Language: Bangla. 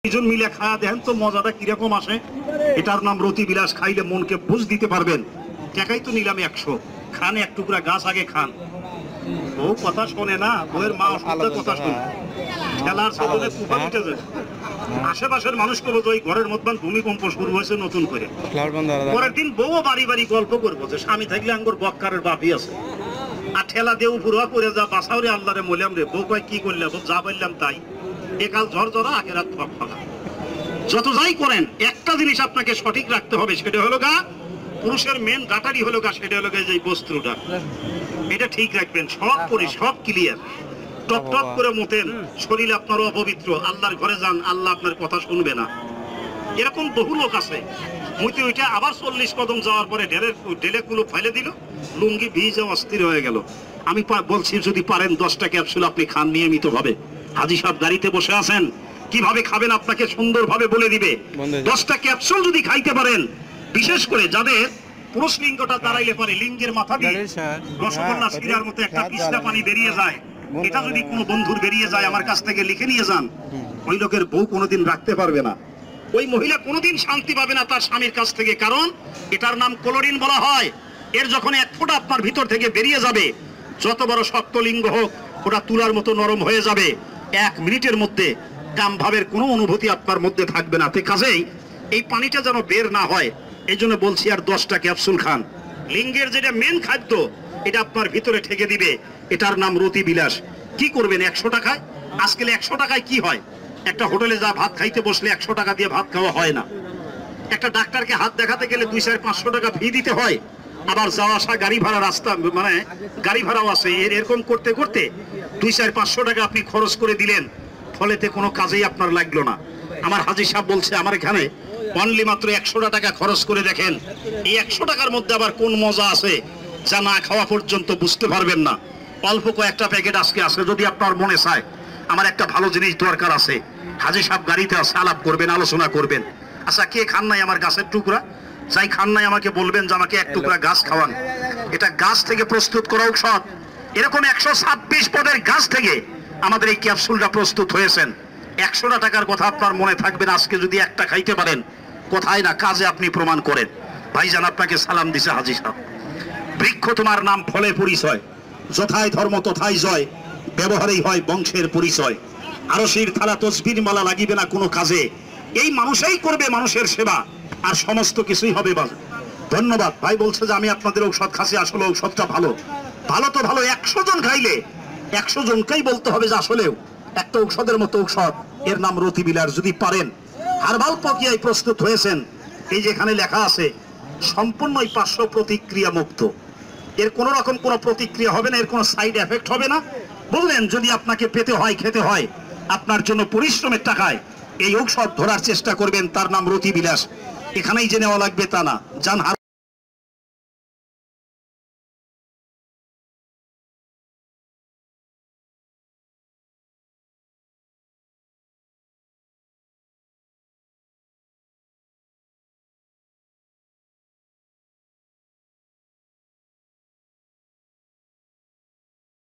দুজন মিলে খাওয়া দেখেন তো মজাটা কিরকম আসে। এটার নাম রতি বিলাস। খাইলে মনকে বুঝ দিতে পারবেন। টাকাই তো নিলাম 100, খান এক টুকরা গাছ আগে খান। ও কথা শোনে না, বউয়ের মা অসুস্থ কথা শোনে, খেলার সাথে কুফা উঠে যায়। আশেপাশের মানুষ করবো যে ওই ঘরের মধ্যে ভূমিকম্প শুরু হয়েছে নতুন করে। পরের দিন বউ বাড়ি বাড়ি গল্প করবো যে স্বামী থাকলে আঙ্গুর বক্কারের বাপি আছে, আর ঠেলা দেউ পুরোয়া করে যা বাসাও রে আল্লাহ রে মলাম রে। বউ কয় কি করলে? যা বললাম তাই। একাল ঝড় ঝরা আগের রাত ফাঁকা। যত যাই করেন একটা জিনিস আপনাকে সঠিক রাখতে হবে, সেটা হলো গা পুরুষের মেন গাটারি হলো গা, সেটা হলো গা যে বস্ত্রটা, এটা ঠিক রাখবেন। সব পরি সব ক্লিয়ার, টপ টপ করে মতেন, শরীর আপনার অপবিত্র, আল্লাহর ঘরে যান, আল্লাহ আপনার কথা শুনবে না। এরকম বহু লোক আছে, মুইতে ওইটা আবার 40 কদম যাওয়ার পরে ঢেলে কুলো ফেলে দিল, লুঙ্গি ভিজে অস্থির হয়ে গেল। আমি বলছি যদি পারেন 10টা ক্যাপসুল আপনি খান নিয়মিত ভাবে। হাজী সাহেব গাড়িতে বসে আছেন, কিভাবে খাবেন আপনাকে সুন্দরভাবে বলে দিবে। 10টা ক্যাপসুল যদি খাইতে পারেন, বিশেষ করে যাদের পুরুষ লিঙ্গটা দাঁড়াইলে পারে, লিঙ্গের মাথা দিয়ে রসগোল্লা শিরার মতো একটা পিস্তা পানি বেরিয়ে যায়, এটা যদি কোনো বন্ধুর বেরিয়ে যায় আমার কাছ থেকে লিখে নিয়ে যান। ওই লোকের বউ কোনোদিন রাখতে পারবে না, ওই মহিলা কোনোদিন শান্তি পাবে না তার স্বামীর কাছ থেকে। কারণ এটার নাম ক্লোরিন বলা হয়। এর যখন এক ফোঁটা আপনার ভিতর থেকে বেরিয়ে যাবে, যত বড় শক্ত লিঙ্গ হোক, ওটা তুলার মতো নরম হয়ে যাবে। 1 মিনিটের মধ্যে কাম ভাবের কোনো অনুভূতি আপনার মধ্যে থাকবে না। কাজেই এই পানিটা যেন বের না হয়, এই জন্য বলছি আর 10টা ক্যাপসুল খান। লিঙ্গের যেটা মেন খাদ্য, এটা আপনার ভিতরে ঠেকে দিবে। এটার নাম রতি বিলাস। কি করবেন 100 টাকায়? আজকাল 100 টাকায় কি হয়? একটা হোটেলে যা ভাত খাইতে বসলে 100 টাকা দিয়ে ভাত খাওয়া হয় না। একটা ডাক্তারকে হাত দেখাতে গেলে 200-500 টাকা ফি দিতে হয়। আবার যাওয়া আসা গাড়ি ভাড়া, রাস্তা মানে গাড়ি ভাড়াও আছে। এরকম করতে করতে 200-500 টাকা আপনি খরচ করে দিলেন, ফলেতে কোনো কাজেই আপনার লাগলো না। আমার হাজী সাহেব বলছে আমার এখানে অনলি মাত্র 100 টাকা খরচ করে দেখেন, এই 100 টাকার মধ্যে আবার কোন মজা আছে যা না খাওয়া পর্যন্ত বুঝতে পারবেন না। অল্প কয়েকটা প্যাকেট আজকে আছে, যদি আপনার মনে চায় আমার একটা ভালো জিনিস দরকার আছে, হাজী সাহেব গাড়িতে আছে, আলাপ করবেন, আলোচনা করবেন। আচ্ছা কে খান নাই আমার গাছের টুকরা? যাই খান নাই আমাকে বলবেন যে আমাকে 1 টুকরা গাছ খাওয়ান। এটা গাছ থেকে প্রস্তুত করা ঔষধ। এরকম 126 পদের গাছ থেকে আমাদের এই ক্যাপসুলটা প্রস্তুত হয়েছেন। 100 টাকার কথা আপনার মনে থাকবে না, আজকে যদি একটা খাইতে পারেন, কোথায় না কাজে আপনি প্রমাণ করেন। ভাইজান আপনাকে সালাম দিছে হাজী সাহেব। বৃক্ষ তোমার নাম, ফলে পরিচয়, যথায় ধর্ম তথায় জয়, ব্যবহারেই হয় বংশের পরিচয়। আরশির থালা তসবির মালা লাগিবে না কোনো কাজে, এই মানুষই করবে মানুষের সেবা, আর সমস্ত কিছুই হবে বাজে। ধন্যবাদ। ভাই বলছে যে আমি আপনাদের ঔষধ খাচ্ছি, আসলে ঔষধটা ভালো। ভালো তো ভালো, 100 জন খাইলে 100 জনকেই বলতে হবে যে আসলেও একটা ঔষধের মতো ঔষধ, এর নাম রতি বিলাস। যদি পারেন, হার্বাল প্রক্রিয়ায় প্রস্তুত হয়েছেন, এই যেখানে লেখা আছে সম্পূর্ণই পার্শ্ব প্রতিক্রিয়া মুক্ত। এর কোন রকম কোনো প্রতিক্রিয়া হবে না, এর কোনো সাইড এফেক্ট হবে না। বললেন যদি আপনাকে পেতে হয়, খেতে হয়, আপনার জন্য পরিশ্রমের টাকায় এই ঔষধ ধরার চেষ্টা করবেন, তার নাম রতি বিলাস। এখানেই যে নেওয়া লাগবে তা না, জান।